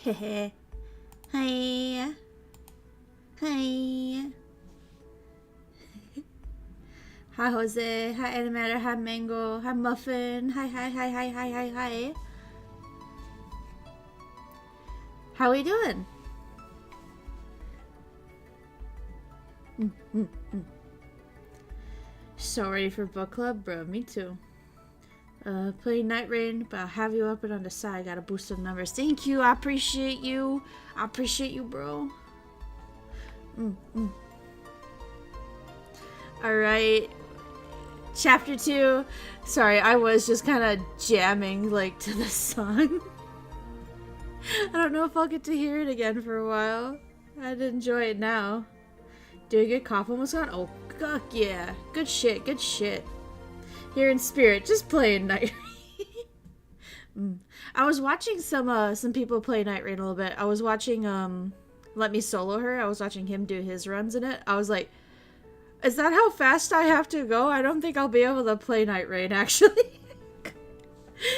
Hehe. Hi. Hi. Hi, Jose. Hi, Animator. Hi, Mango. Hi, Muffin. Hi, hi, hi, hi, hi, hi, hi. How we doing? So ready for book club? Bro, me too. Play Night Rain, but I'll have you up and on the side. Gotta boost the numbers. Thank you. I appreciate you. I appreciate you, bro. Alright. Chapter 2. Sorry, I was just kind of jamming, like, to the song. I don't know if I'll get to hear it again for a while. I'd enjoy it now. Doing a good cough almost gone? Oh, fuck yeah. Good shit, good shit. Here in spirit, just playing Night Rain. I was watching some people play Night Rain a little bit. I was watching, Let Me Solo Her. I was watching him do his runs in it. I was like, is that how fast I have to go? I don't think I'll be able to play Night Rain, actually.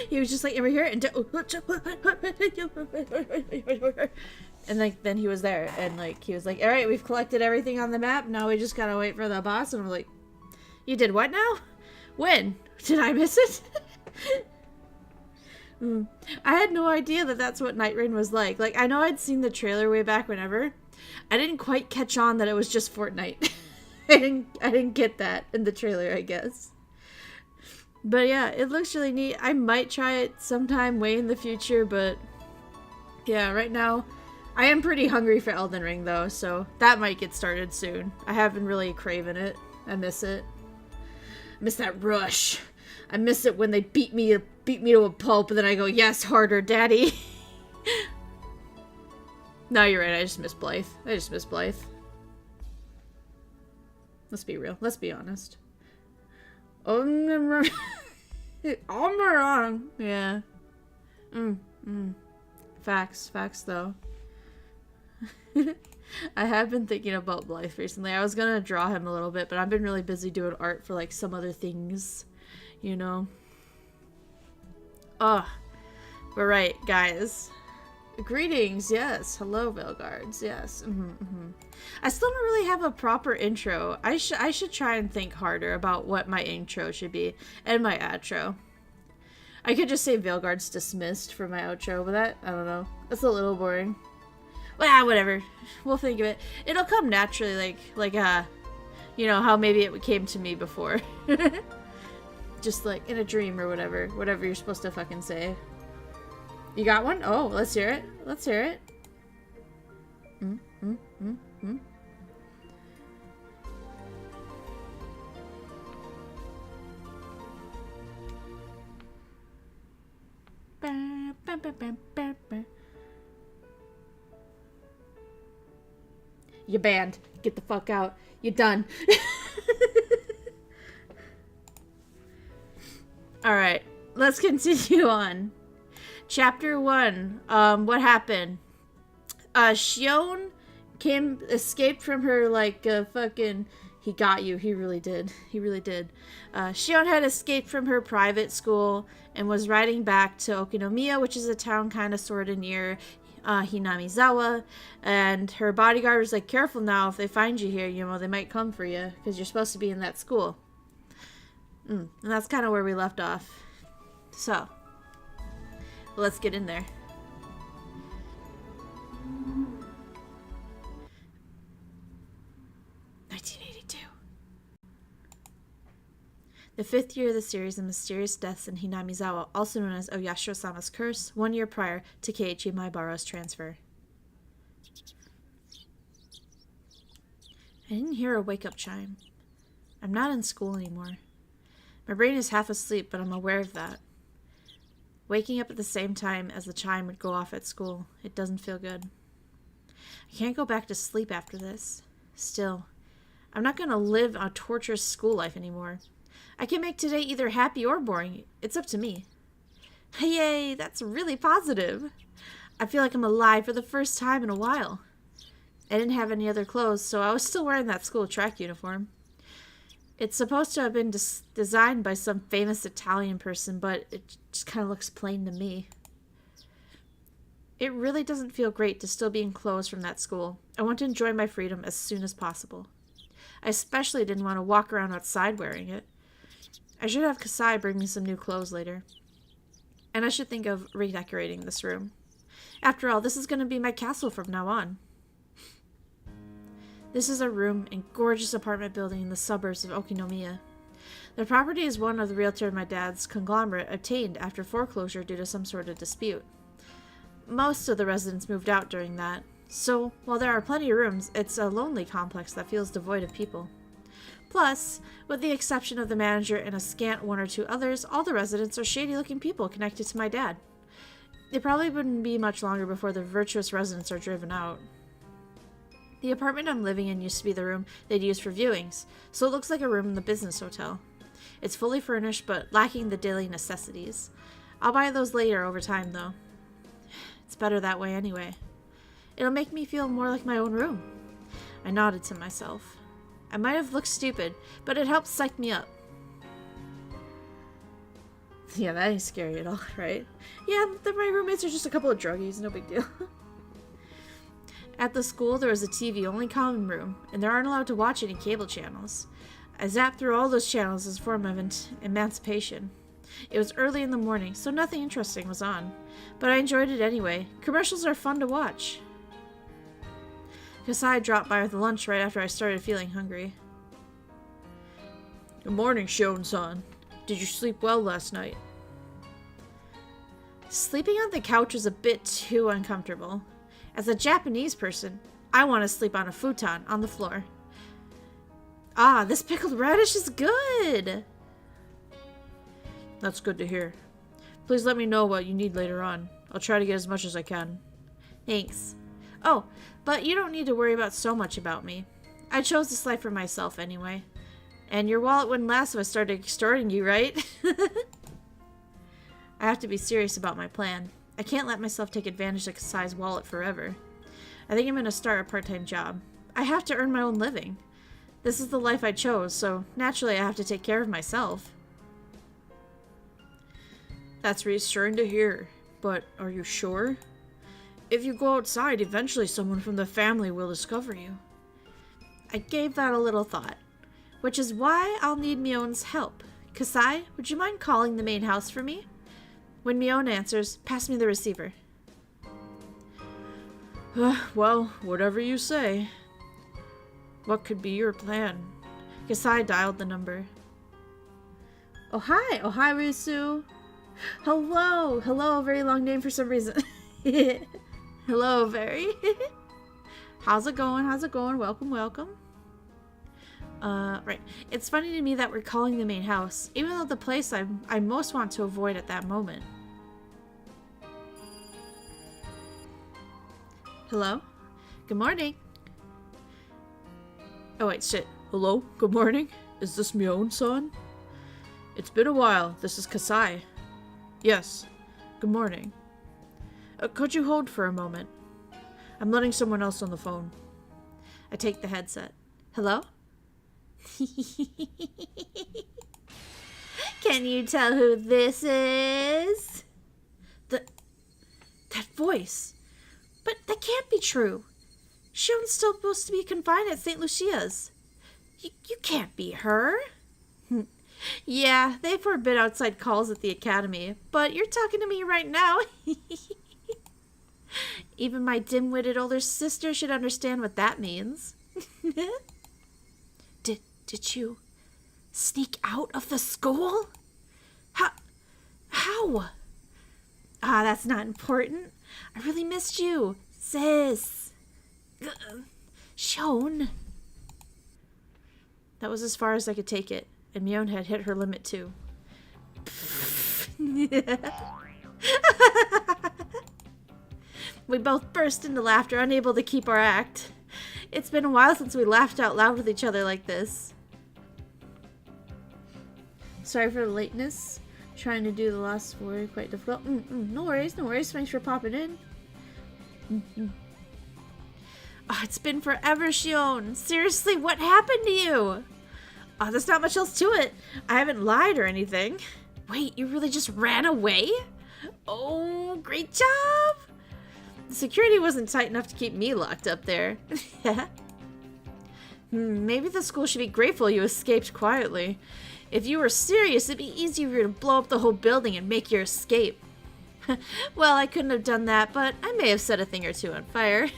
He was just like, over here, and like, then he was there, and like, he was like, alright, we've collected everything on the map, now we just gotta wait for the boss, and I'm like, you did what now? When? Did I miss it? I had no idea that that's what Night Rain was like. Like, I know I'd seen the trailer way back whenever. I didn't quite catch on that it was just Fortnite. I didn't get that in the trailer, I guess. But yeah, it looks really neat. I might try it sometime way in the future, but yeah, right now I am pretty hungry for Elden Ring though, so that might get started soon. I haven't really craven it. I miss it. I miss that rush. I miss it when they beat me to a pulp and then I go, yes, harder, daddy. No, you're right, I just miss Blythe. Let's be real. Let's be honest. I'm wrong. Yeah. Facts though. I have been thinking about Blythe recently. I was gonna draw him a little bit, but I've been really busy doing art for like some other things, you know. But right, guys. Greetings, yes. Hello, Veilguards, yes. I still don't really have a proper intro. I should try and think harder about what my intro should be and my outro. I could just say Veilguards dismissed for my outro, but that, I don't know. That's a little boring. Well, whatever. We'll think of it. It'll come naturally, like you know, how maybe it came to me before. Just like in a dream or whatever. Whatever you're supposed to fucking say. You got one? Oh, let's hear it. Let's hear it. You're banned. Get the fuck out. You're done. Alright, let's continue on. Chapter 1. What happened? Shion escaped from her like fucking... He got you. He really did. He really did. Shion had escaped from her private school and was riding back to Okinomiya, which is a town kind of sort of near Hinamizawa. And her bodyguard was like, careful now, if they find you here, you know, they might come for you because you're supposed to be in that school. And that's kind of where we left off. So, let's get in there. The 5th year of the series, The Mysterious Deaths in Hinamizawa, also known as Oyashiro-sama's Curse, 1 year prior to Keiichi Maebaro's transfer. I didn't hear a wake-up chime. I'm not in school anymore. My brain is half asleep, but I'm aware of that. Waking up at the same time as the chime would go off at school, it doesn't feel good. I can't go back to sleep after this. Still, I'm not going to live a torturous school life anymore. I can make today either happy or boring. It's up to me. Yay, that's really positive. I feel like I'm alive for the first time in a while. I didn't have any other clothes, so I was still wearing that school track uniform. It's supposed to have been designed by some famous Italian person, but it just kind of looks plain to me. It really doesn't feel great to still be enclosed from that school. I want to enjoy my freedom as soon as possible. I especially didn't want to walk around outside wearing it. I should have Kasai bring me some new clothes later. And I should think of redecorating this room. After all, this is going to be my castle from now on. This is a room in a gorgeous apartment building in the suburbs of Okinomiya. The property is one of the realtor my dad's conglomerate obtained after foreclosure due to some sort of dispute. Most of the residents moved out during that, so while there are plenty of rooms, it's a lonely complex that feels devoid of people. Plus, with the exception of the manager and a scant one or two others, all the residents are shady-looking people connected to my dad. It probably wouldn't be much longer before the virtuous residents are driven out. The apartment I'm living in used to be the room they'd use for viewings, so it looks like a room in the business hotel. It's fully furnished, but lacking the daily necessities. I'll buy those later over time, though. It's better that way anyway. It'll make me feel more like my own room. I nodded to myself. I might have looked stupid, but it helped psych me up. Yeah, that ain't scary at all, right? Yeah, my roommates are just a couple of druggies, no big deal. At the school, there was a TV-only common room, and they aren't allowed to watch any cable channels. I zapped through all those channels as a form of emancipation. It was early in the morning, so nothing interesting was on. But I enjoyed it anyway. Commercials are fun to watch. Kasai dropped by with lunch right after I started feeling hungry. Good morning, Shion-san. Did you sleep well last night? Sleeping on the couch was a bit too uncomfortable. As a Japanese person, I want to sleep on a futon on the floor. Ah, this pickled radish is good! That's good to hear. Please let me know what you need later on. I'll try to get as much as I can. Thanks. Oh, but you don't need to worry about so much about me. I chose this life for myself anyway. And your wallet wouldn't last if I started extorting you, right? I have to be serious about my plan. I can't let myself take advantage of Kasai's wallet forever. I think I'm going to start a part-time job. I have to earn my own living. This is the life I chose, so naturally I have to take care of myself. That's reassuring to hear, but are you sure? If you go outside, eventually someone from the family will discover you. I gave that a little thought, which is why I'll need Mion's help. Kasai, would you mind calling the main house for me? When Mion answers, pass me the receiver. Well, whatever you say. What could be your plan? Kasai dialed the number. Oh, hi! Oh, hi, Rusu! Hello! Hello, a very long name for some reason. Hello, very. How's it going? How's it going? Welcome, welcome. Right. It's funny to me that we're calling the main house, even though the place I most want to avoid at that moment. Hello? Good morning. Oh wait, shit. Hello? Good morning? Is this Mion-san? It's been a while. This is Kasai. Yes. Good morning. Could you hold for a moment? I'm letting someone else on the phone. I take the headset. Hello? Can you tell who this is? That voice. But that can't be true. Shion's still supposed to be confined at St. Lucia's. You can't be her. Yeah, they forbid outside calls at the academy, but you're talking to me right now. Even my dim-witted older sister should understand what that means. Did you sneak out of the school? How? Ah, that's not important. I really missed you, sis. Shion. That was as far as I could take it, and Mion had hit her limit too. We both burst into laughter, unable to keep our act. It's been a while since we laughed out loud with each other like this. Sorry for the lateness. Trying to do the last word quite difficult. No worries, no worries. Thanks for popping in. Oh, it's been forever, Shion. Seriously, what happened to you? Oh, there's not much else to it. I haven't lied or anything. Wait, you really just ran away? Oh, great job! The security wasn't tight enough to keep me locked up there. Maybe the school should be grateful you escaped quietly. If you were serious, it'd be easier for you to blow up the whole building and make your escape. Well, I couldn't have done that, but I may have set a thing or two on fire.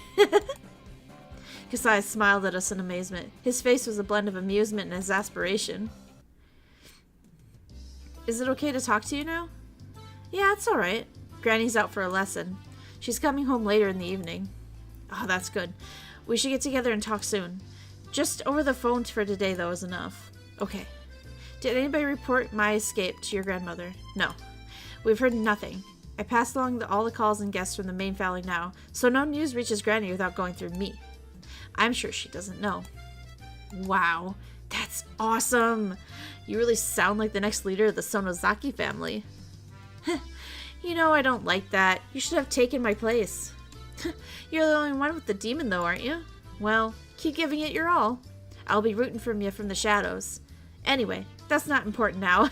Kasai smiled at us in amazement. His face was a blend of amusement and exasperation. Is it okay to talk to you now? Yeah, it's alright. Granny's out for a lesson. She's coming home later in the evening. Oh, that's good. We should get together and talk soon. Just over the phone for today, though, is enough. Okay. Did anybody report my escape to your grandmother? No. We've heard nothing. I passed along all the calls and guests from the main family now, so no news reaches Granny without going through me. I'm sure she doesn't know. Wow. That's awesome! You really sound like the next leader of the Sonozaki family. You know, I don't like that. You should have taken my place. You're the only one with the demon, though, aren't you? Well, keep giving it your all. I'll be rooting for you from the shadows. Anyway, that's not important now.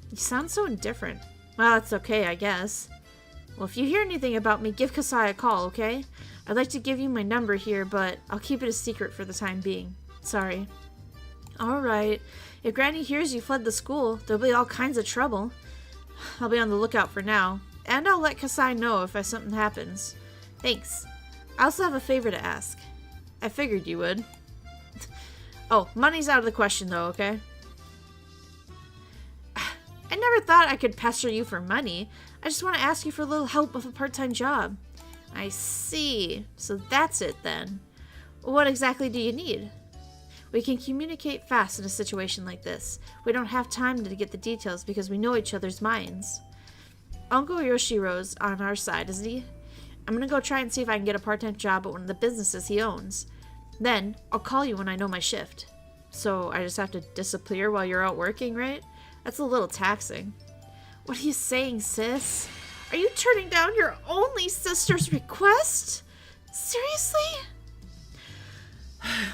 You sound so indifferent. Well, it's okay, I guess. Well, if you hear anything about me, give Kasai a call, okay? I'd like to give you my number here, but I'll keep it a secret for the time being. Sorry. Alright. If Granny hears you fled the school, there'll be all kinds of trouble. I'll be on the lookout for now. And I'll let Kasai know if something happens. Thanks. I also have a favor to ask. I figured you would. Oh, money's out of the question though, okay? I never thought I could pester you for money. I just want to ask you for a little help with a part-time job. I see. So that's it then. What exactly do you need? We can communicate fast in a situation like this. We don't have time to get the details because we know each other's minds. Uncle Yoshiro's on our side, isn't he? I'm gonna go try and see if I can get a part-time job at one of the businesses he owns. Then, I'll call you when I know my shift. So, I just have to disappear while you're out working, right? That's a little taxing. What are you saying, sis? Are you turning down your only sister's request? Seriously?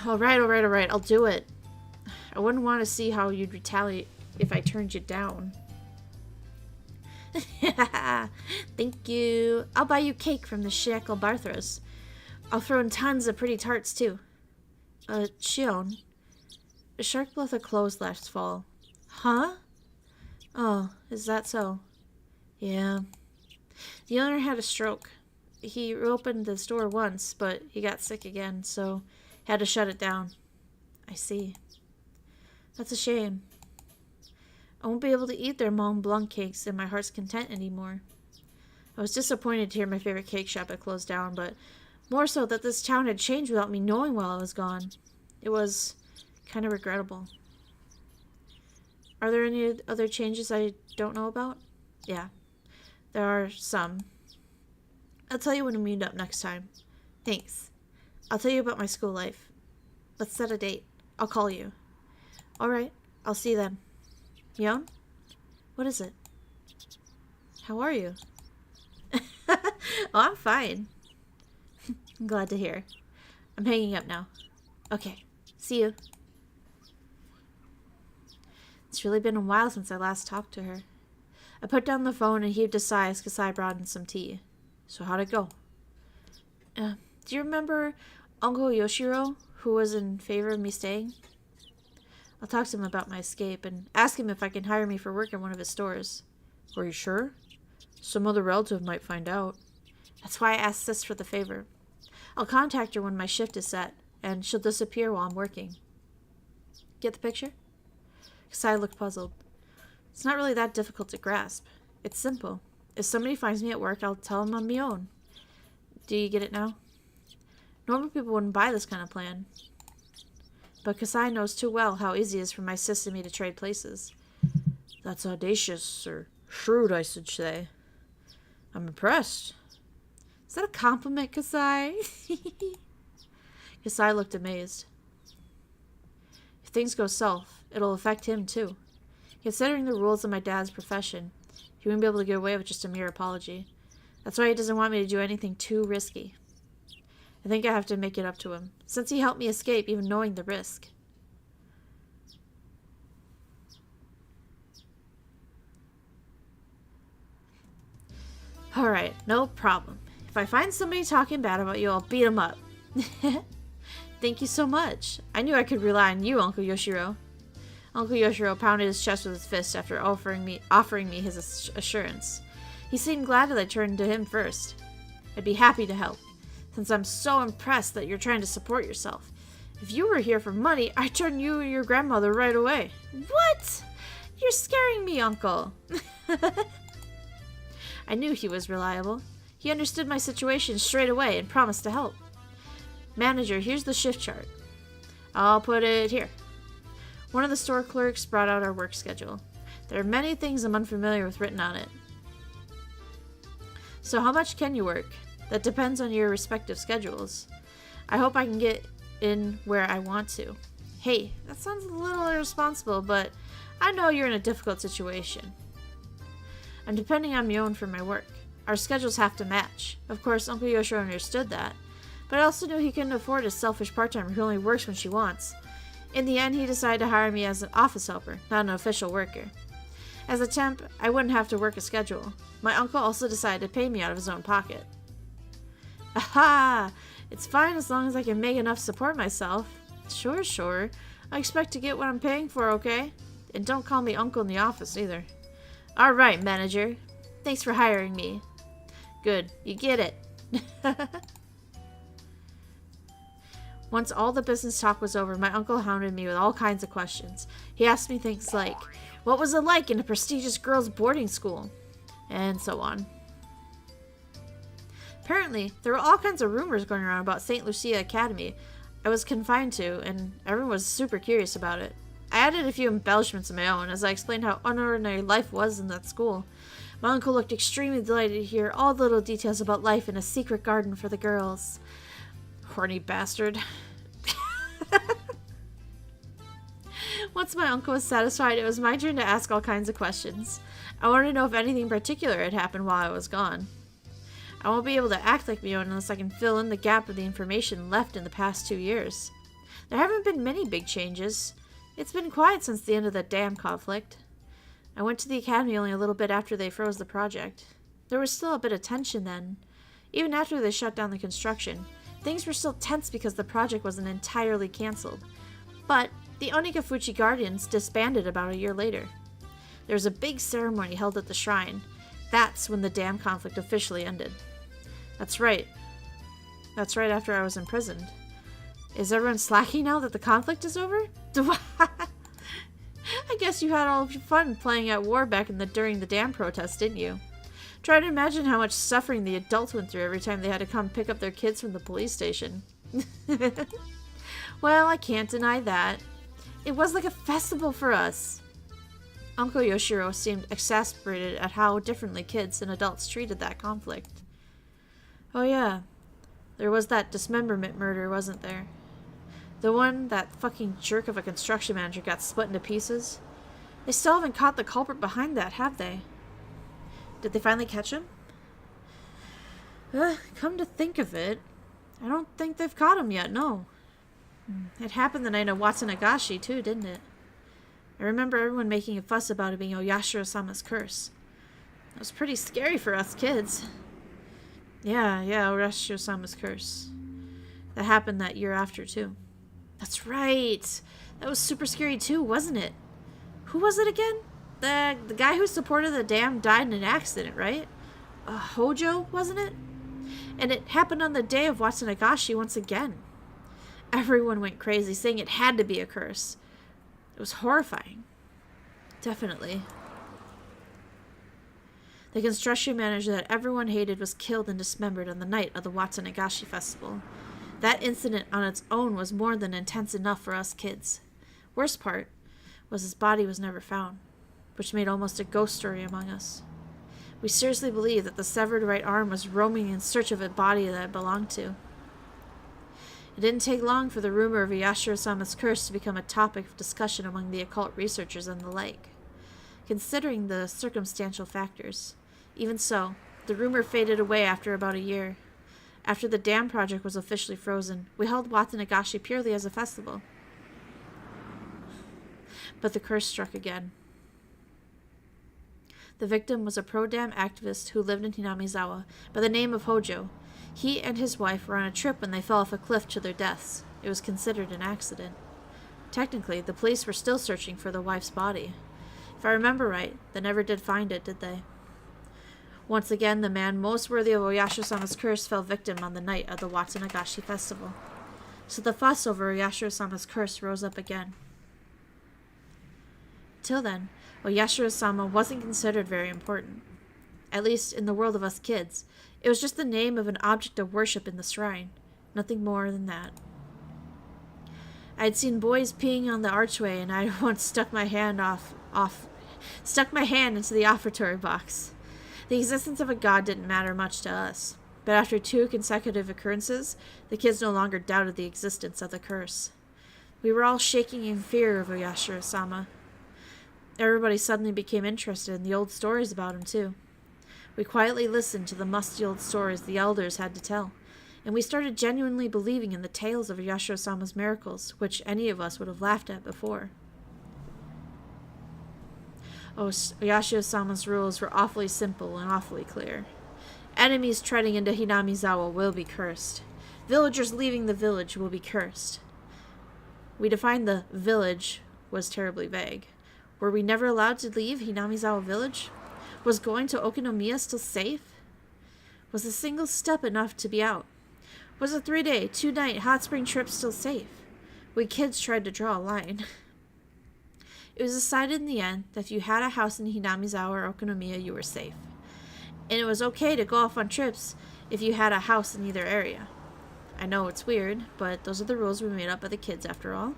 Alright. I'll do it. I wouldn't want to see how you'd retaliate if I turned you down. Thank you. I'll buy you cake from the Shackle Barthros. I'll throw in tons of pretty tarts, too. Shion. Shark Bluff closed last fall. Huh? Oh, is that so? Yeah. The owner had a stroke. He opened the store once, but he got sick again, so had to shut it down. I see. That's a shame. I won't be able to eat their Mont Blanc cakes in my heart's content anymore. I was disappointed to hear my favorite cake shop had closed down, but more so that this town had changed without me knowing while I was gone. It was kind of regrettable. Are there any other changes I don't know about? Yeah, there are some. I'll tell you when we meet up next time. Thanks. I'll tell you about my school life. Let's set a date. I'll call you. Alright, I'll see you then. Yon? What is it? How are you? Oh, I'm fine. I'm glad to hear. I'm hanging up now. Okay, see you. It's really been a while since I last talked to her. I put down the phone and heaved a sigh as Kasai brought in some tea. So how'd it go? Do you remember Uncle Yoshiro, who was in favor of me staying? I'll talk to him about my escape and ask him if I can hire me for work in one of his stores. Are you sure? Some other relative might find out. That's why I asked Sis for the favor. I'll contact her when my shift is set, and she'll disappear while I'm working. Get the picture? Kasai looked puzzled. It's not really that difficult to grasp. It's simple. If somebody finds me at work, I'll tell them I'm my own. Do you get it now? Normal people wouldn't buy this kind of plan. But Kasai knows too well how easy it is for my sis and me to trade places. That's audacious, or shrewd, I should say. I'm impressed. Is that a compliment, Kasai? Kasai looked amazed. If things go south, it'll affect him too. Considering the rules of my dad's profession, he wouldn't be able to get away with just a mere apology. That's why he doesn't want me to do anything too risky. I think I have to make it up to him, since he helped me escape even knowing the risk. Alright, no problem. If I find somebody talking bad about you, I'll beat them up. Thank you so much. I knew I could rely on you, Uncle Yoshiro. Uncle Yoshiro pounded his chest with his fist after offering me his assurance. He seemed glad that I turned to him first. I'd be happy to help, since I'm so impressed that you're trying to support yourself. If you were here for money, I'd turn you and your grandmother right away. What? You're scaring me, Uncle. I knew he was reliable. He understood my situation straight away and promised to help. Manager, here's the shift chart. I'll put it here. One of the store clerks brought out our work schedule. There are many things I'm unfamiliar with written on it. So how much can you work? That depends on your respective schedules. I hope I can get in where I want to. Hey, that sounds a little irresponsible, but I know you're in a difficult situation. I'm depending on Mion for my work. Our schedules have to match. Of course, Uncle Yoshiro understood that, but I also knew he couldn't afford a selfish part-timer who only works when she wants. In the end, he decided to hire me as an office helper, not an official worker. As a temp, I wouldn't have to work a schedule. My uncle also decided to pay me out of his own pocket. Aha! It's fine as long as I can make enough to support myself. Sure. I expect to get what I'm paying for, okay? And don't call me uncle in the office, either. Alright, manager. Thanks for hiring me. Good, you get it. Once all the business talk was over, my uncle hounded me with all kinds of questions. He asked me things like, what was it like in a prestigious girls' boarding school? And so on. Apparently, there were all kinds of rumors going around about St. Lucia Academy I was confined to, and everyone was super curious about it. I added a few embellishments of my own as I explained how unordinary life was in that school. My uncle looked extremely delighted to hear all the little details about life in a secret garden for the girls. Horny bastard. Once my uncle was satisfied, it was my turn to ask all kinds of questions. I wanted to know if anything particular had happened while I was gone. I won't be able to act like Mion unless I can fill in the gap of the information left in the past 2 years. There haven't been many big changes. It's been quiet since the end of the dam conflict. I went to the academy only a little bit after they froze the project. There was still a bit of tension then. Even after they shut down the construction, things were still tense because the project wasn't entirely cancelled. But the Onikafuchi Guardians disbanded about a year later. There was a big ceremony held at the shrine. That's when the dam conflict officially ended. That's right. That's right after I was imprisoned. Is everyone slacking now that the conflict is over? I guess you had all of your fun playing at war back during the dam protest, didn't you? Try to imagine how much suffering the adults went through every time they had to come pick up their kids from the police station. Well, I can't deny that. It was like a festival for us. Uncle Yoshiro seemed exasperated at how differently kids and adults treated that conflict. Oh yeah, there was that dismemberment murder, wasn't there? The one that fucking jerk of a construction manager got split into pieces. They still haven't caught the culprit behind that, have they? Did they finally catch him? Come to think of it, I don't think they've caught him yet, no. It happened the night of Watsunagashi too, didn't it? I remember everyone making a fuss about it being Oyashiro-sama's curse. It was pretty scary for us kids. Yeah, Oyashiro-sama's curse. That happened that year after too. That's right. That was super scary too, wasn't it? Who was it again? The guy who supported the dam died in an accident, right? Hojo, wasn't it? And it happened on the day of Watsunagashi once again. Everyone went crazy, saying it had to be a curse. It was horrifying. Definitely. The construction manager that everyone hated was killed and dismembered on the night of the Watsunagashi festival. That incident on its own was more than intense enough for us kids. Worst part was his body was never found, which made almost a ghost story among us. We seriously believed that the severed right arm was roaming in search of a body that it belonged to. It didn't take long for the rumor of Oyashiro-sama's curse to become a topic of discussion among the occult researchers and the like. Considering the circumstantial factors, even so, the rumor faded away after about a year. After the dam project was officially frozen, we held Watsunagashi purely as a festival. But the curse struck again. The victim was a pro-dam activist who lived in Hinamizawa by the name of Hojo. He and his wife were on a trip when they fell off a cliff to their deaths. It was considered an accident. Technically, the police were still searching for the wife's body. If I remember right, they never did find it, did they? Once again, the man most worthy of Oyashiro-sama's curse fell victim on the night of the Watanagashi festival. So the fuss over Oyashiro-sama's curse rose up again. Till then, Oyashiro-sama wasn't considered very important. At least in the world of us kids. It was just the name of an object of worship in the shrine. Nothing more than that. I'd seen boys peeing on the archway, and I once stuck my hand into the offertory box. The existence of a god didn't matter much to us, but after 2 consecutive occurrences, the kids no longer doubted the existence of the curse. We were all shaking in fear of Oyashiro-sama. Everybody suddenly became interested in the old stories about him, too. We quietly listened to the musty old stories the elders had to tell, and we started genuinely believing in the tales of Oyashiro-sama's miracles, which any of us would have laughed at before. Oyashiro-sama's rules were awfully simple and awfully clear. Enemies treading into Hinamizawa will be cursed. Villagers leaving the village will be cursed. We defined the village was terribly vague. Were we never allowed to leave Hinamizawa village? Was going to Okinomiya still safe? Was a single step enough to be out? Was a 3-day, 2-night hot spring trip still safe? We kids tried to draw a line. It was decided in the end that if you had a house in Hinamizawa or Okinomiya, you were safe. And it was okay to go off on trips if you had a house in either area. I know it's weird, but those are the rules we made up by the kids after all.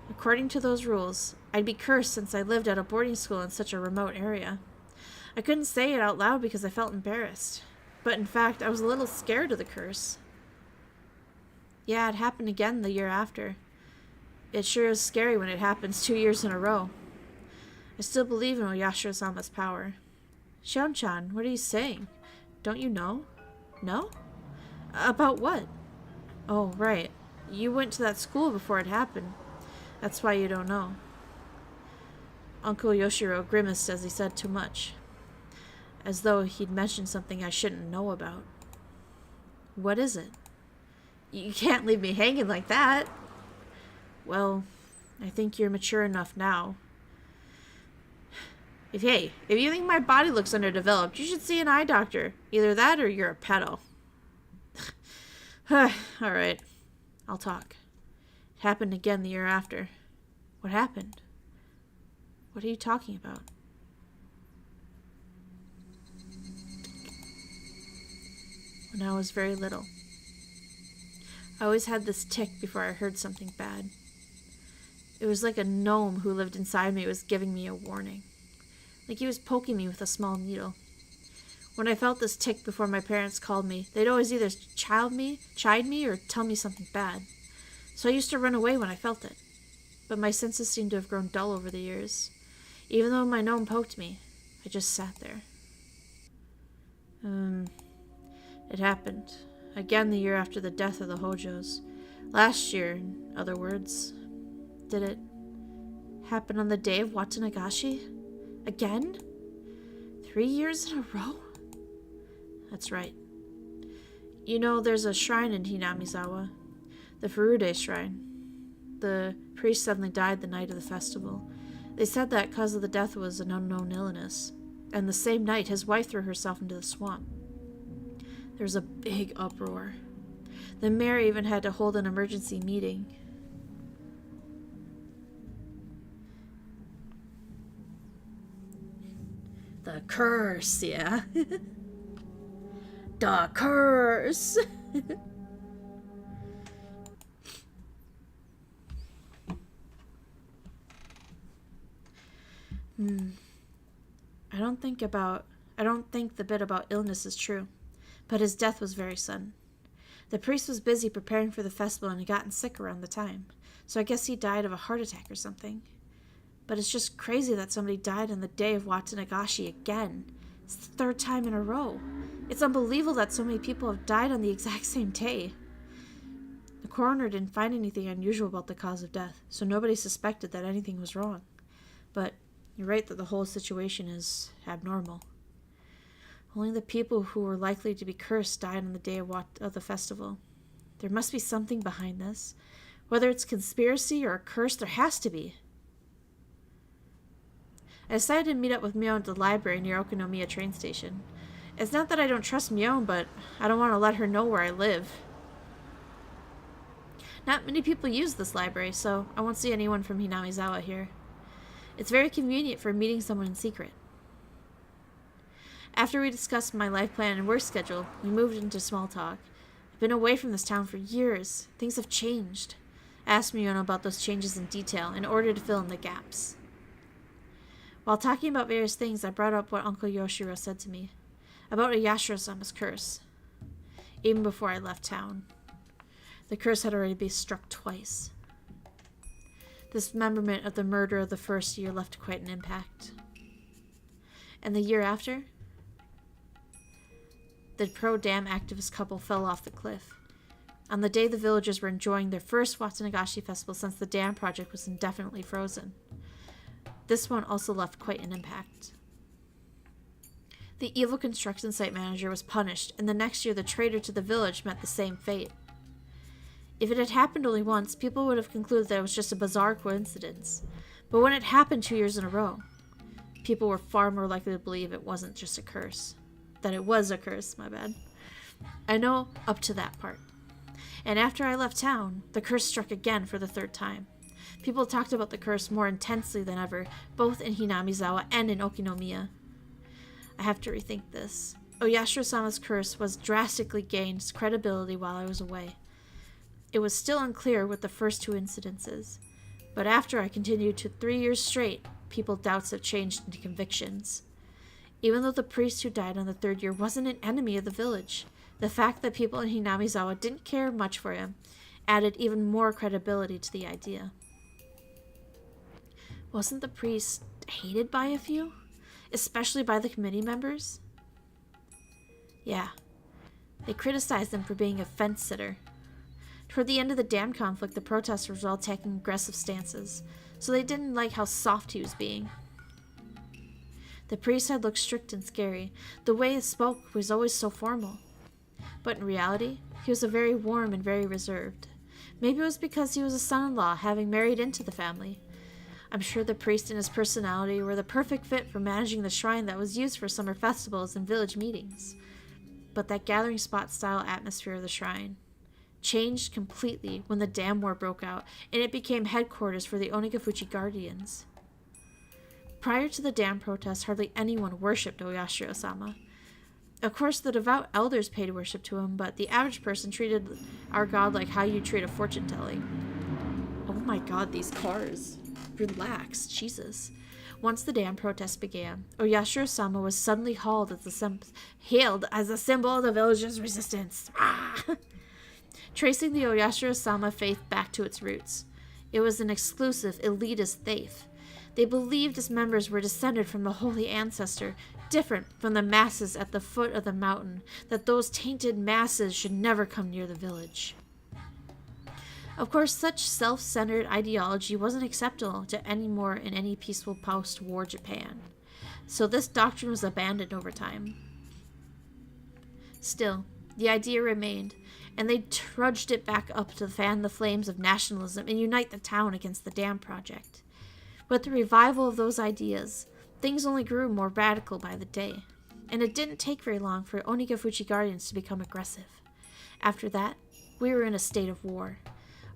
According to those rules, I'd be cursed since I lived at a boarding school in such a remote area. I couldn't say it out loud because I felt embarrassed. But in fact, I was a little scared of the curse. Yeah, it happened again the year after. It sure is scary when it happens 2 years in a row. I still believe in Oyashiro-sama's power. Shion-chan, what are you saying? Don't you know? No? About what? Oh, right. You went to that school before it happened. That's why you don't know. Uncle Yoshiro grimaced as he said too much, as though he'd mentioned something I shouldn't know about. What is it? You can't leave me hanging like that. Well, I think you're mature enough now. If you think my body looks underdeveloped, you should see an eye doctor. Either that or you're a pedo. Alright, I'll talk. It happened again the year after. What happened? What are you talking about? When I was very little, I always had this tick before I heard something bad. It was like a gnome who lived inside me was giving me a warning. Like he was poking me with a small needle. When I felt this tick before my parents called me, they'd always either chide me, or tell me something bad. So I used to run away when I felt it. But my senses seemed to have grown dull over the years. Even though my gnome poked me, I just sat there. It happened. Again the year after the death of the Hojos. Last year, in other words. Did it happen on the day of Watanagashi? Again? 3 years in a row? That's right. You know, there's a shrine in Hinamizawa. The Furude shrine. The priest suddenly died the night of the festival. They said that cause of the death was an unknown illness. And the same night, his wife threw herself into the swamp. There was a big uproar. The mayor even had to hold an emergency meeting. The curse, yeah. The curse. I don't think the bit about illness is true, but his death was very sudden. The priest was busy preparing for the festival and had gotten sick around the time, so I guess he died of a heart attack or something. But it's just crazy that somebody died on the day of Watanagashi again. It's the 3rd time in a row. It's unbelievable that so many people have died on the exact same day. The coroner didn't find anything unusual about the cause of death, so nobody suspected that anything was wrong. But you're right that the whole situation is abnormal. Only the people who were likely to be cursed died on the day of the festival. There must be something behind this. Whether it's conspiracy or a curse, there has to be. I decided to meet up with Mion at the library near Okonomiya train station. It's not that I don't trust Mion, but I don't want to let her know where I live. Not many people use this library, so I won't see anyone from Hinamizawa here. It's very convenient for meeting someone in secret. After we discussed my life plan and work schedule, we moved into small talk. I've been away from this town for years. Things have changed. I asked Mion about those changes in detail in order to fill in the gaps. While talking about various things, I brought up what Uncle Yoshiro said to me about Oyashiro-sama's curse. Even before I left town, the curse had already been struck twice. Dismemberment of the murder of the first year left quite an impact. And the year after, the pro-dam activist couple fell off the cliff. On the day the villagers were enjoying their first Watsunagashi festival since the dam project was indefinitely frozen. This one also left quite an impact. The evil construction site manager was punished, and the next year the traitor to the village met the same fate. If it had happened only once, people would have concluded that it was just a bizarre coincidence. But when it happened 2 years in a row, people were far more likely to believe it wasn't just a curse. That it was a curse, my bad. I know up to that part. And after I left town, the curse struck again for the third time. People talked about the curse more intensely than ever, both in Hinamizawa and in Okinomiya. I have to rethink this. Oyashiro-sama's curse was drastically gained credibility while I was away. It was still unclear with the first two incidences, but after I continued to 3 years straight, people's doubts have changed into convictions. Even though the priest who died on the third year wasn't an enemy of the village, the fact that people in Hinamizawa didn't care much for him added even more credibility to the idea. Wasn't the priest hated by a few? Especially by the committee members? Yeah. They criticized him for being a fence-sitter. Toward the end of the dam conflict, the protesters were all taking aggressive stances, so they didn't like how soft he was being. The priest had looked strict and scary. The way he spoke was always so formal. But in reality, he was very warm and very reserved. Maybe it was because he was a son-in-law, having married into the family. I'm sure the priest and his personality were the perfect fit for managing the shrine that was used for summer festivals and village meetings. But that gathering spot-style atmosphere of the shrine changed completely when the dam war broke out and it became headquarters for the Onikafuchi Guardians. Prior to the dam protests, hardly anyone worshipped Oyashiro-sama. Of course, the devout elders paid worship to him, but the average person treated our god like how you treat a fortune-telling. Oh my god, these cars. Relax, Jesus. Once the dam protests began, Oyashiro-sama was suddenly hailed as a symbol of the village's resistance. Tracing the Oyashiro-sama faith back to its roots. It was an exclusive, elitist faith. They believed its members were descended from the holy ancestor, different from the masses at the foot of the mountain, that those tainted masses should never come near the village. Of course, such self-centered ideology wasn't acceptable to any more in any peaceful post-war Japan, so this doctrine was abandoned over time. Still, the idea remained, and they trudged it back up to fan the flames of nationalism and unite the town against the dam project. With the revival of those ideas, things only grew more radical by the day, and it didn't take very long for Onikafuchi Guardians to become aggressive. After that, we were in a state of war.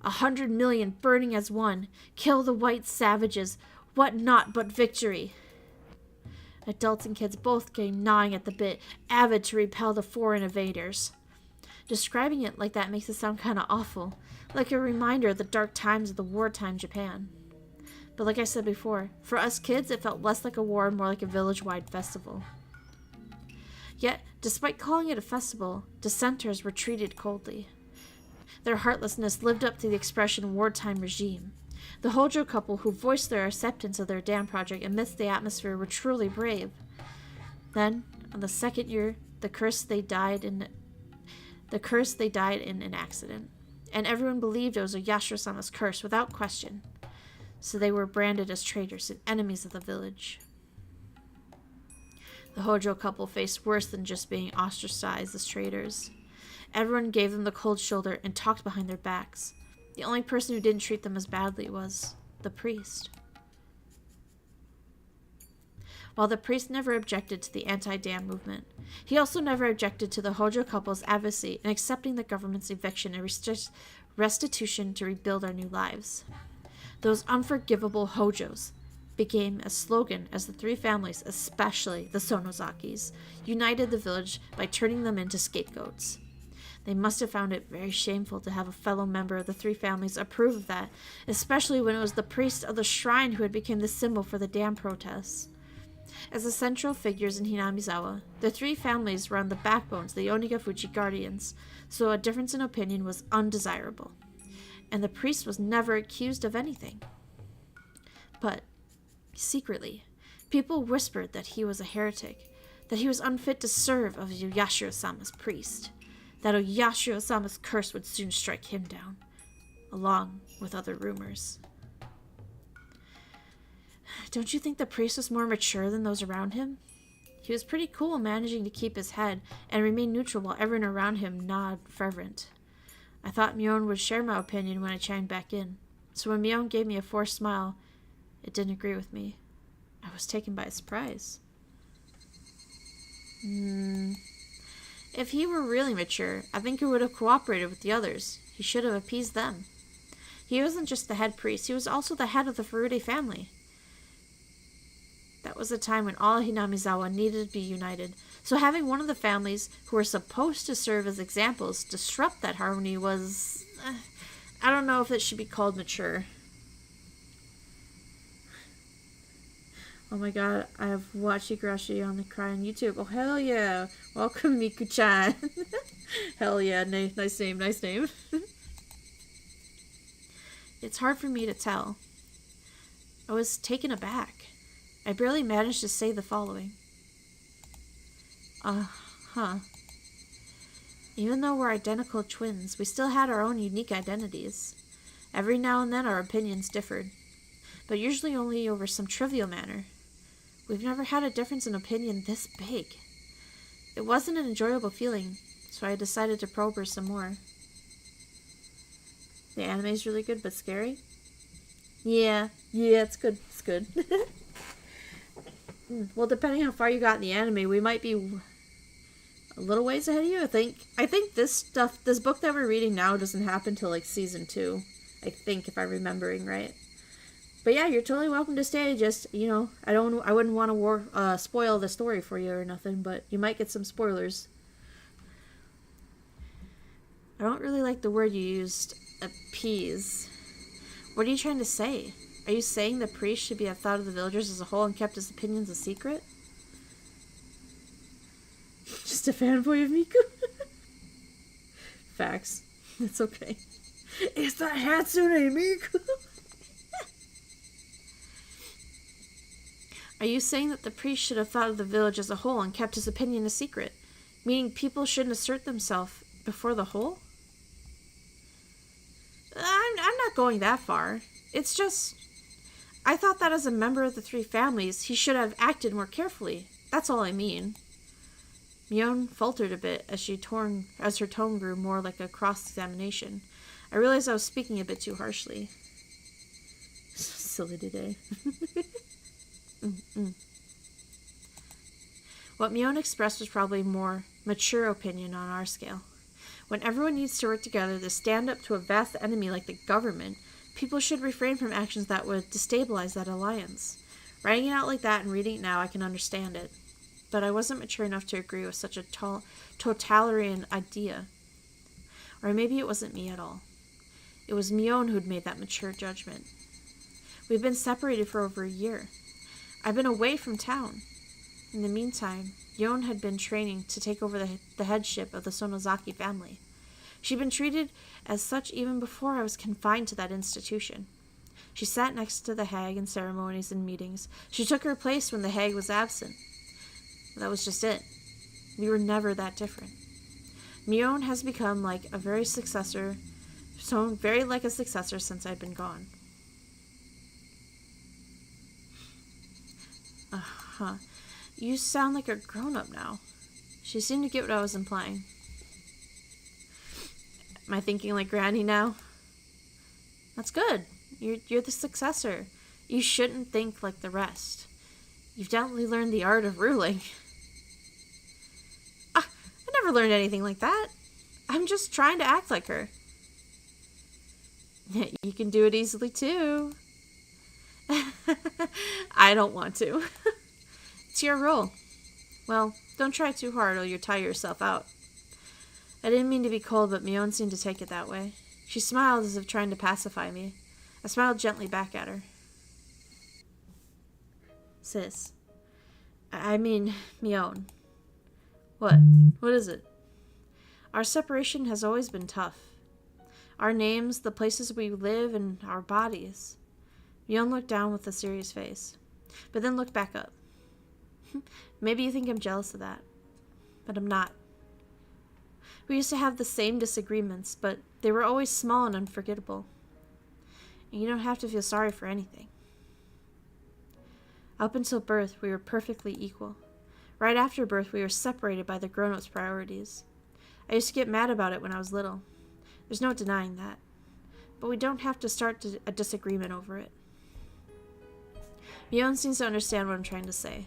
100 million burning as one, kill the white savages, what not but victory. Adults and kids both came gnawing at the bit, avid to repel the foreign invaders. Describing it like that makes it sound kinda awful, like a reminder of the dark times of the wartime Japan. But like I said before, for us kids it felt less like a war and more like a village-wide festival. Yet, despite calling it a festival, dissenters were treated coldly. Their heartlessness lived up to the expression wartime regime. The Hojo couple who voiced their acceptance of their dam project amidst the atmosphere were truly brave. Then, on the second year, the curse they died in an accident, and everyone believed it was Oyashiro-sama's curse without question. So they were branded as traitors and enemies of the village. The Hojo couple faced worse than just being ostracized as traitors. Everyone gave them the cold shoulder and talked behind their backs. The only person who didn't treat them as badly was the priest. While the priest never objected to the anti-dam movement, he also never objected to the Hojo couple's advocacy in accepting the government's eviction and restitution to rebuild our new lives. Those unforgivable Hojos became a slogan as the three families, especially the Sonozakis, united the village by turning them into scapegoats. They must have found it very shameful to have a fellow member of the three families approve of that, especially when it was the priest of the shrine who had become the symbol for the dam protests. As the central figures in Hinamizawa, the three families were on the backbones of the Onigafuchi Guardians, so a difference in opinion was undesirable, and the priest was never accused of anything. But, secretly, people whispered that he was a heretic, that he was unfit to serve as Yashiro-sama's priest, that Yashiro-sama's curse would soon strike him down, along with other rumors. Don't you think the priest was more mature than those around him? He was pretty cool managing to keep his head and remain neutral while everyone around him nodded fervent. I thought Mion would share my opinion when I chimed back in, so when Mion gave me a forced smile, it didn't agree with me. I was taken by surprise. If he were really mature, I think he would have cooperated with the others. He should have appeased them. He wasn't just the head priest, he was also the head of the Furude family. That was a time when all Hinamizawa needed to be united, so having one of the families who were supposed to serve as examples disrupt that harmony was... I don't know if it should be called mature. Oh my god, I have watched Higurashi on the Cry on YouTube. Oh, hell yeah. Welcome, Miku-chan. Hell yeah, nice name, nice name. It's hard for me to tell. I was taken aback. I barely managed to say the following. Even though we're identical twins, we still had our own unique identities. Every now and then our opinions differed, but usually only over some trivial matter. We've never had a difference in opinion this big. It wasn't an enjoyable feeling, so I decided to probe her some more. The anime's really good, but scary? Yeah, it's good, it's good. Well, depending how far you got in the anime, we might be a little ways ahead of you, I think this book that we're reading now doesn't happen till, like, season 2. I think, if I'm remembering right. But yeah, you're totally welcome to stay. Just, you know, I wouldn't want to spoil the story for you or nothing, but you might get some spoilers. I don't really like the word you used, appease. What are you trying to say? Are you saying the priest should be a thought of the villagers as a whole and kept his opinions a secret? Just a fanboy of Miku? Facts. It's okay. It's that Hatsune Miku! Are you saying that the priest should have thought of the village as a whole and kept his opinion a secret? Meaning people shouldn't assert themselves before the whole? I'm not going that far. It's just... I thought that as a member of the three families, he should have acted more carefully. That's all I mean. Mion faltered a bit as her tone grew more like a cross-examination. I realized I was speaking a bit too harshly. Silly today. What Mion expressed was probably more mature opinion on our scale. When everyone needs to work together to stand up to a vast enemy like the government, people should refrain from actions that would destabilize that alliance. Writing it out like that and reading it now, I can understand it. But I wasn't mature enough to agree with such a totalitarian idea. Or maybe it wasn't me at all. It was Mion who'd made that mature judgment. We've been separated for over a year. I've been away from town. In the meantime, Yon had been training to take over the headship of the Sonozaki family. She'd been treated as such even before I was confined to that institution. She sat next to the hag in ceremonies and meetings. She took her place when the hag was absent. That was just it. We were never that different. Mion has become like a very like a successor since I'd been gone. You sound like a grown-up now. She seemed to get what I was implying. Am I thinking like Granny now? That's good. You're the successor. You shouldn't think like the rest. You've definitely learned the art of ruling. I never learned anything like that. I'm just trying to act like her. You can do it easily too. I don't want to. It's your role. Well, don't try too hard or you'll tire yourself out. I didn't mean to be cold, but Mion seemed to take it that way. She smiled as if trying to pacify me. I smiled gently back at her. Sis. I mean, Mion. What? What is it? Our separation has always been tough. Our names, the places we live, and our bodies. Mion looked down with a serious face, but then looked back up. Maybe you think I'm jealous of that, but I'm not. We used to have the same disagreements, but they were always small and unforgettable. And you don't have to feel sorry for anything. Up until birth, we were perfectly equal. Right after birth, we were separated by the grown-ups' priorities. I used to get mad about it when I was little. There's no denying that. But we don't have to start a disagreement over it. Mion seems to understand what I'm trying to say.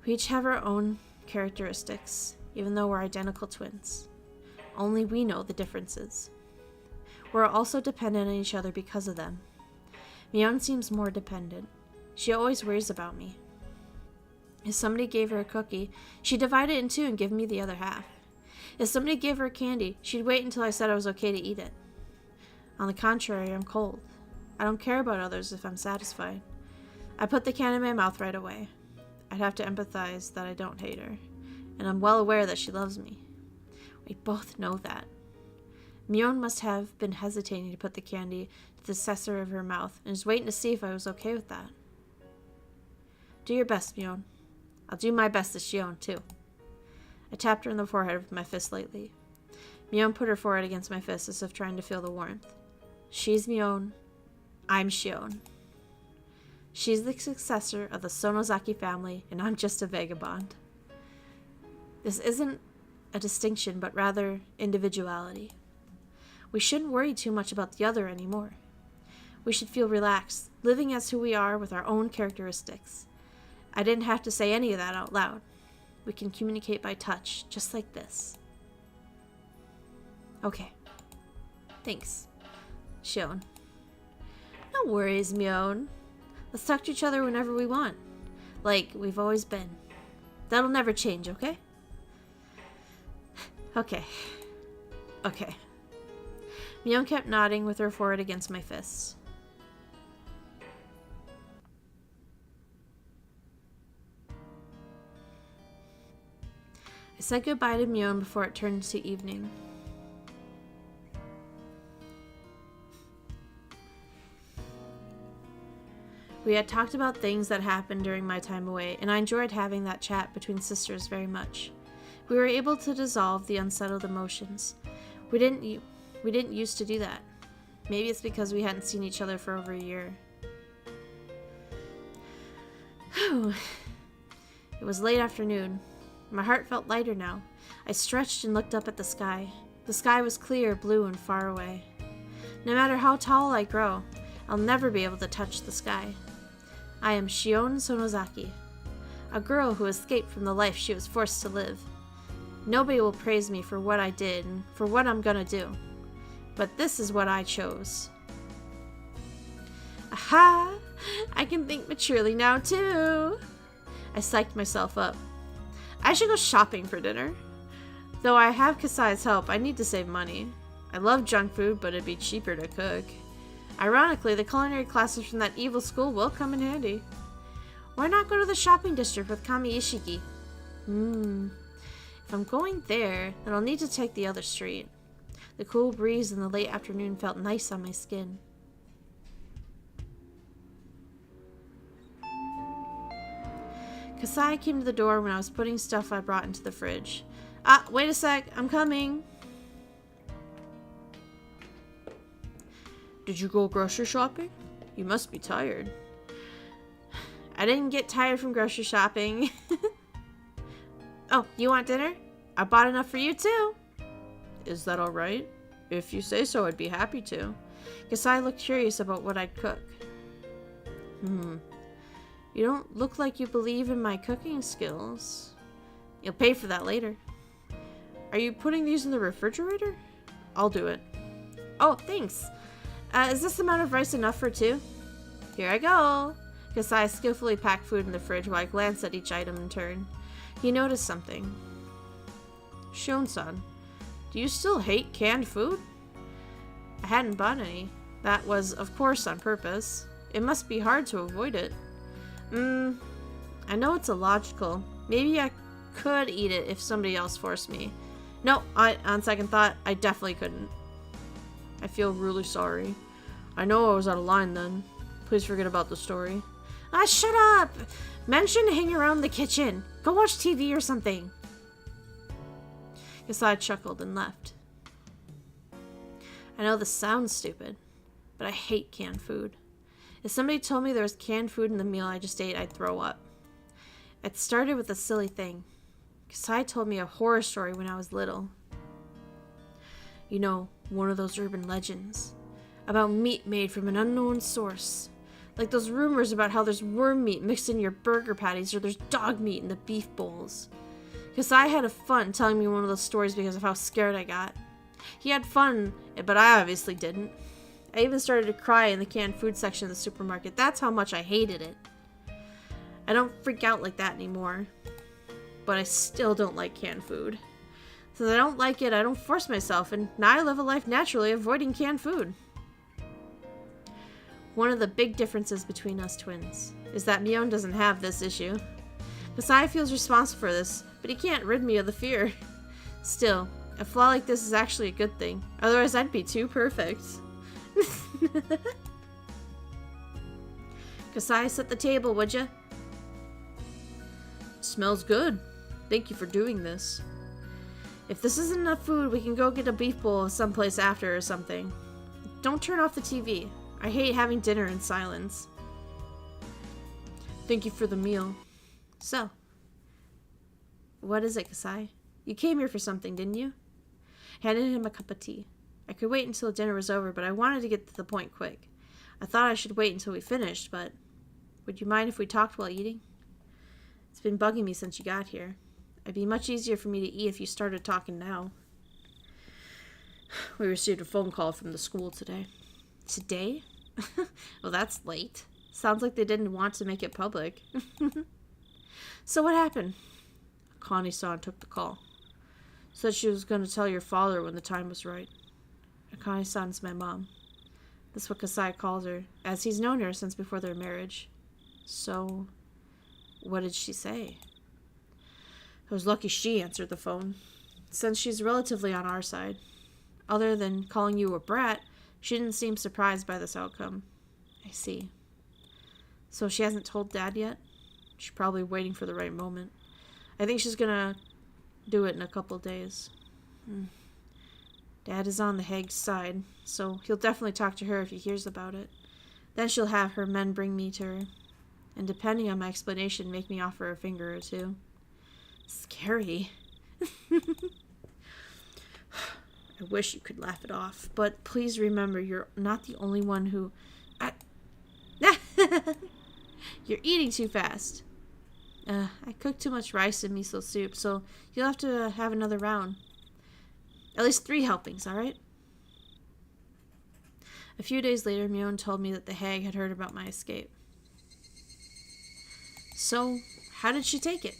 We each have our own characteristics, even though we're identical twins. Only we know the differences. We're also dependent on each other because of them. Mion seems more dependent. She always worries about me. If somebody gave her a cookie, she'd divide it in two and give me the other half. If somebody gave her candy, she'd wait until I said I was okay to eat it. On the contrary, I'm cold. I don't care about others if I'm satisfied. I put the can in my mouth right away. I'd have to empathize that I don't hate her, and I'm well aware that she loves me. We both know that. Mion must have been hesitating to put the candy to the center of her mouth, and was waiting to see if I was okay with that. Do your best, Mion. I'll do my best to Shion, too. I tapped her on the forehead with my fist lightly. Mion put her forehead against my fist as if trying to feel the warmth. She's Mion. I'm Shion. She's the successor of the Sonozaki family, and I'm just a vagabond. This isn't a distinction, but rather individuality. We shouldn't worry too much about the other anymore. We should feel relaxed, living as who we are with our own characteristics. I didn't have to say any of that out loud. We can communicate by touch, just like this. Okay. Thanks, Shion. No worries, Mion. Let's talk to each other whenever we want. Like we've always been. That'll never change, okay? Okay. Okay. Mion kept nodding with her forehead against my fists. I said goodbye to Mion before it turned to evening. We had talked about things that happened during my time away, and I enjoyed having that chat between sisters very much. We were able to dissolve the unsettled emotions. We didn't used to do that. Maybe it's because we hadn't seen each other for over a year. Whew. It was late afternoon. My heart felt lighter now. I stretched and looked up at the sky. The sky was clear, blue, and far away. No matter how tall I grow, I'll never be able to touch the sky. I am Shion Sonozaki, a girl who escaped from the life she was forced to live. Nobody will praise me for what I did and for what I'm gonna do. But this is what I chose. Aha! I can think maturely now, too! I psyched myself up. I should go shopping for dinner. Though I have Kasai's help, I need to save money. I love junk food, but it'd be cheaper to cook. Ironically, the culinary classes from that evil school will come in handy. Why not go to the shopping district with Kami Ishiki? If I'm going there, then I'll need to take the other street. The cool breeze in the late afternoon felt nice on my skin. Kasai came to the door when I was putting stuff I brought into the fridge. Ah, wait a sec, I'm coming. Did you go grocery shopping? You must be tired. I didn't get tired from grocery shopping. Oh, you want dinner? I bought enough for you too. Is that alright? If you say so, I'd be happy to. Kasai looked curious about what I'd cook. You don't look like you believe in my cooking skills. You'll pay for that later. Are you putting these in the refrigerator? I'll do it. Oh, thanks. Is this amount of rice enough for two? Here I go. Kasai skillfully packed food in the fridge while I glanced at each item in turn. He noticed something. Shion-san, do you still hate canned food? I hadn't bought any. That was, of course, on purpose. It must be hard to avoid it. I know it's illogical. Maybe I could eat it if somebody else forced me. No, on second thought, I definitely couldn't. I feel really sorry. I know I was out of line then. Please forget about the story. Shut up! Men shouldn't hang around the kitchen. Go watch TV or something. Kasai chuckled and left. I know this sounds stupid, but I hate canned food. If somebody told me there was canned food in the meal I just ate, I'd throw up. It started with a silly thing. Kasai told me a horror story when I was little. You know, one of those urban legends. About meat made from an unknown source. Like those rumors about how there's worm meat mixed in your burger patties or there's dog meat in the beef bowls. Kasai had fun telling me one of those stories because of how scared I got. He had fun, but I obviously didn't. I even started to cry in the canned food section of the supermarket. That's how much I hated it. I don't freak out like that anymore. But I still don't like canned food. Since I don't like it, I don't force myself, and now I live a life naturally avoiding canned food. One of the big differences between us twins is that Mion doesn't have this issue. Kasai feels responsible for this, but he can't rid me of the fear. Still, a flaw like this is actually a good thing. Otherwise, I'd be too perfect. Kasai, set the table, would ya? Smells good. Thank you for doing this. If this isn't enough food, we can go get a beef bowl someplace after or something. Don't turn off the TV. I hate having dinner in silence. Thank you for the meal. So, what is it, Kasai? You came here for something, didn't you? Handed him a cup of tea. I could wait until dinner was over, but I wanted to get to the point quick. I thought I should wait until we finished, but would you mind if we talked while eating? It's been bugging me since you got here. It'd be much easier for me to eat if you started talking now. We received a phone call from the school today. Today? Well, that's late. Sounds like they didn't want to make it public. So what happened? Akane-san took the call. Said she was going to tell your father when the time was right. Akane-san's my mom. That's what Kasai calls her, as he's known her since before their marriage. So, what did she say? I was lucky she answered the phone, since she's relatively on our side. Other than calling you a brat, she didn't seem surprised by this outcome. I see. So she hasn't told Dad yet? She's probably waiting for the right moment. I think she's gonna do it in a couple days. Dad is on the Hague's side, so he'll definitely talk to her if he hears about it. Then she'll have her men bring me to her, and depending on my explanation, make me offer a finger or two. Scary. I wish you could laugh it off, but please remember you're not the only one who... You're eating too fast. I cooked too much rice and miso soup, so you'll have to have another round. At least 3 helpings, alright? A few days later, Mion told me that the hag had heard about my escape. So, how did she take it?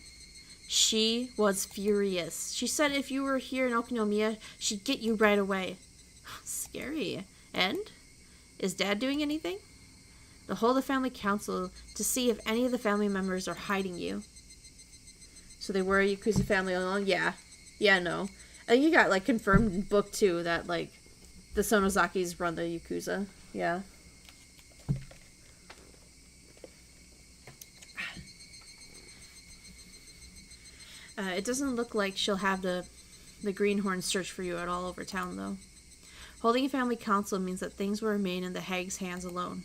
She was furious. She said if you were here in Okinomiya, she'd get you right away. Scary. And? Is Dad doing anything? They'll hold a family council to see if any of the family members are hiding you. So they were a Yakuza family alone? Yeah. Yeah, no. I think you got, like, confirmed in book 2 that, like, the Sonozakis run the Yakuza. Yeah. It doesn't look like she'll have the greenhorns search for you at all over town, though. Holding a family council means that things will remain in the hag's hands alone.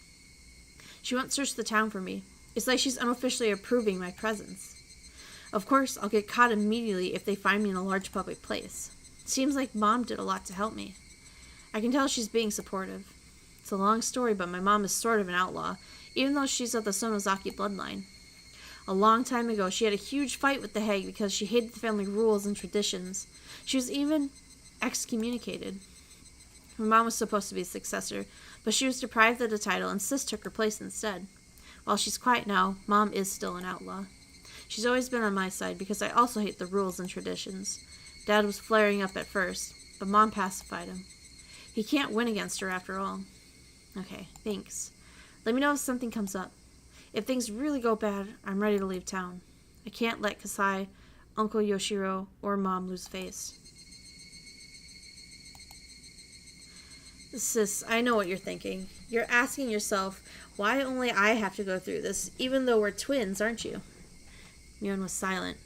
She won't search the town for me. It's like she's unofficially approving my presence. Of course, I'll get caught immediately if they find me in a large public place. It seems like Mom did a lot to help me. I can tell she's being supportive. It's a long story, but my mom is sort of an outlaw, even though she's of the Sonozaki bloodline. A long time ago, she had a huge fight with the Hague because she hated the family rules and traditions. She was even excommunicated. My mom was supposed to be the successor, but she was deprived of the title and Sis took her place instead. While she's quiet now, Mom is still an outlaw. She's always been on my side because I also hate the rules and traditions. Dad was flaring up at first, but Mom pacified him. He can't win against her after all. Okay, thanks. Let me know if something comes up. If things really go bad, I'm ready to leave town. I can't let Kasai, Uncle Yoshiro, or Mom lose face. Sis, I know what you're thinking. You're asking yourself, why only I have to go through this, even though we're twins, aren't you? Mion was silent.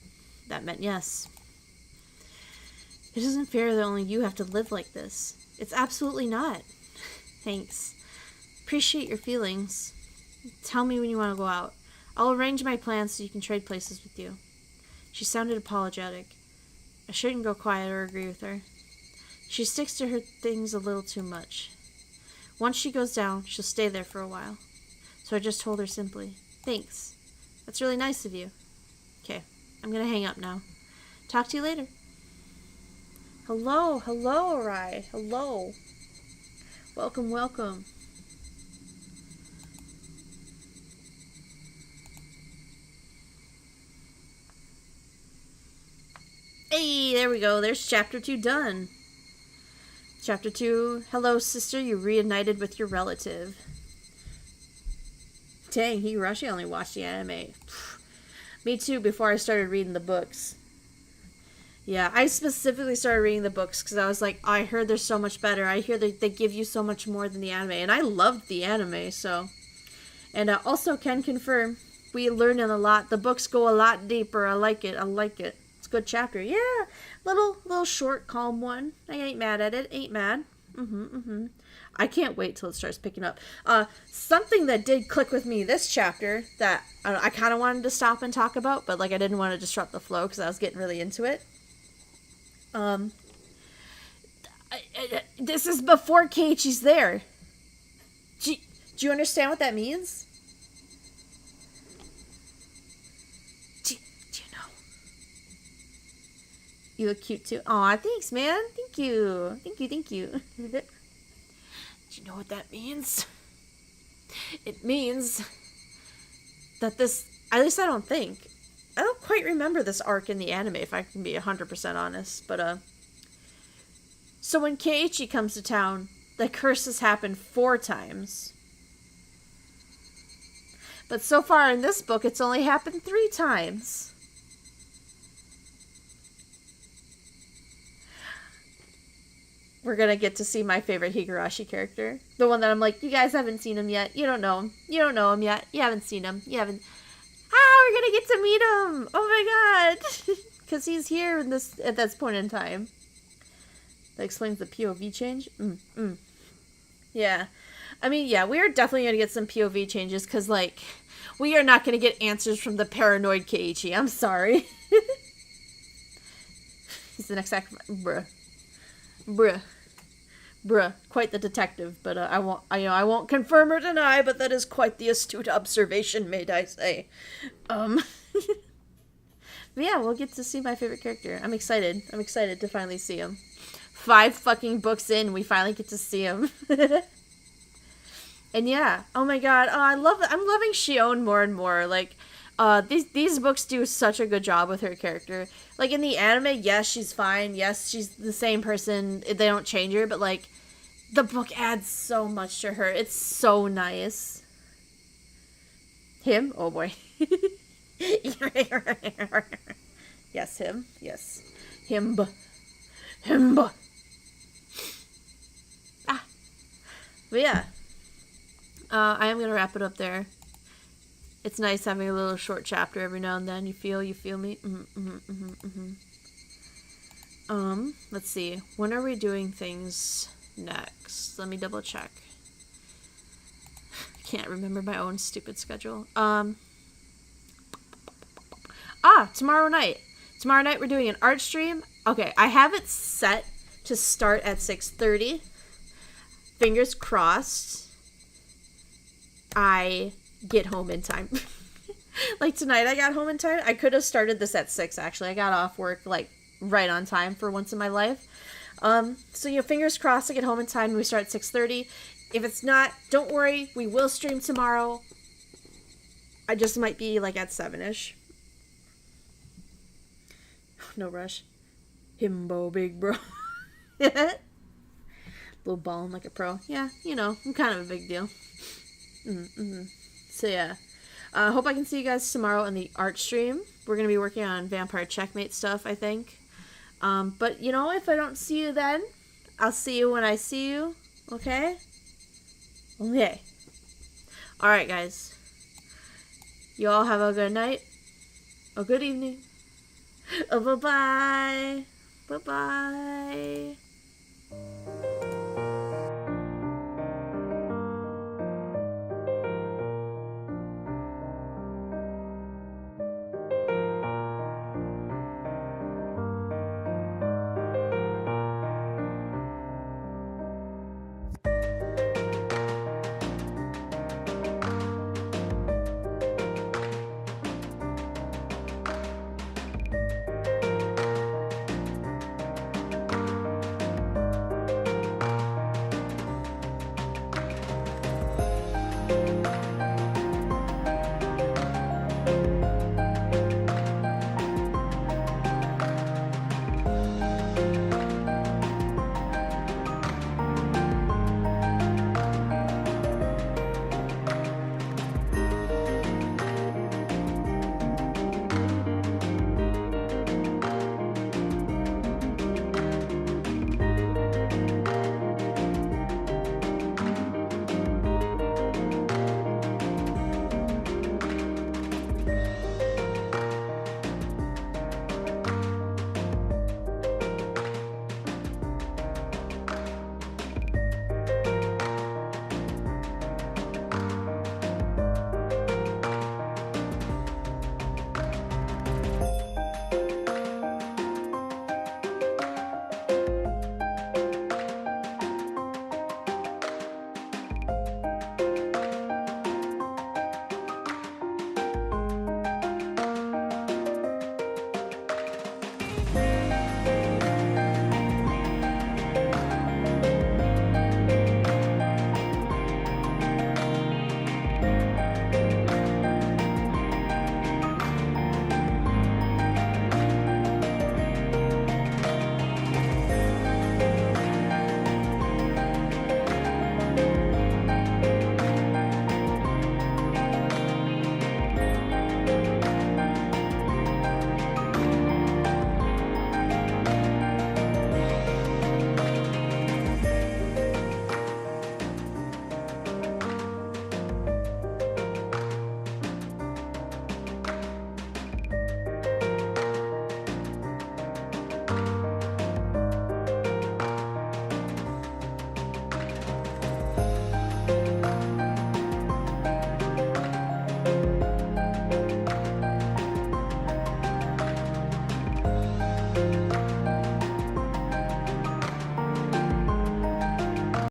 That meant yes. It isn't fair that only you have to live like this. It's absolutely not. Thanks. Appreciate your feelings. Tell me when you want to go out. I'll arrange my plans so you can trade places with you. She sounded apologetic. I shouldn't go quiet or agree with her. She sticks to her things a little too much. Once she goes down, she'll stay there for a while. So I just told her simply, thanks. That's really nice of you. Okay, I'm gonna hang up now. Talk to you later. Hello, Arai. Hello. Welcome, welcome. Hey, there we go. There's chapter 2 done. Chapter 2, hello sister, you reunited with your relative. Dang, Higurashi only watched the anime. Me too, before I started reading the books. Yeah, I specifically started reading the books because I was like, oh, I heard they're so much better. I hear they give you so much more than the anime. And I loved the anime, so. And also can confirm, we learned a lot. The books go a lot deeper. I like it. It's a good chapter. Yeah, little short, calm one. I ain't mad at it. Ain't mad. I can't wait till it starts picking up. Something that did click with me this chapter that I kind of wanted to stop and talk about, but like I didn't want to disrupt the flow because I was getting really into it. This is before Keiichi's there. Do you understand what that means? Do you know? You look cute too. Aw, thanks, man. Thank you. Thank you. Do you know what that means? It means that this, at least I don't quite remember this arc in the anime, if I can be 100% honest, but, so when Keiichi comes to town, the curses happen 4 times. But so far in this book, it's only happened 3 times. We're gonna get to see my favorite Higurashi character. The one that I'm like, you guys haven't seen him yet. You don't know him. You don't know him yet. You haven't seen him. You haven't... we're gonna get to meet him! Oh my god! Because he's here in at this point in time. That explains the POV change? Yeah. I mean, yeah, we are definitely gonna get some POV changes, because, like, we are not gonna get answers from the paranoid Keiichi. I'm sorry. He's the next act. Bruh. Quite the detective, but I won't confirm or deny, but that is quite the astute observation, may I say. But yeah, we'll get to see my favorite character. I'm excited. I'm excited to finally see him. 5 fucking books in, we finally get to see him. And yeah, oh my god, I'm loving Shion more and more. Like, these books do such a good job with her character. Like, in the anime, yes, she's fine. Yes, she's the same person. They don't change her, but, like, the book adds so much to her. It's so nice. Him? Oh, boy. Yes, him. Yes. Him. But yeah. I am going to wrap it up there. It's nice having a little short chapter every now and then. You feel me? Let's see. When are we doing things next? Let me double check. I can't remember my own stupid schedule. Tomorrow night. Tomorrow night we're doing an art stream. Okay, I have it set to start at 6:30. Fingers crossed I get home in time. Like tonight I got home in time. I could have started this at 6 actually. I got off work like right on time for once in my life. So you know, fingers crossed I get home in time and we start at 6:30. If it's not, don't worry, we will stream tomorrow. I just might be like at 7ish. No rush. Himbo big bro. Little balling like a pro. Yeah, you know, I'm kind of a big deal. So yeah. Hope I can see you guys tomorrow in the art stream. We're going to be working on Vampire Checkmate stuff, I think. But, you know, if I don't see you then, I'll see you when I see you. Okay? Okay. Alright, guys. You all have a good night. A good evening. Bye-bye. Bye-bye.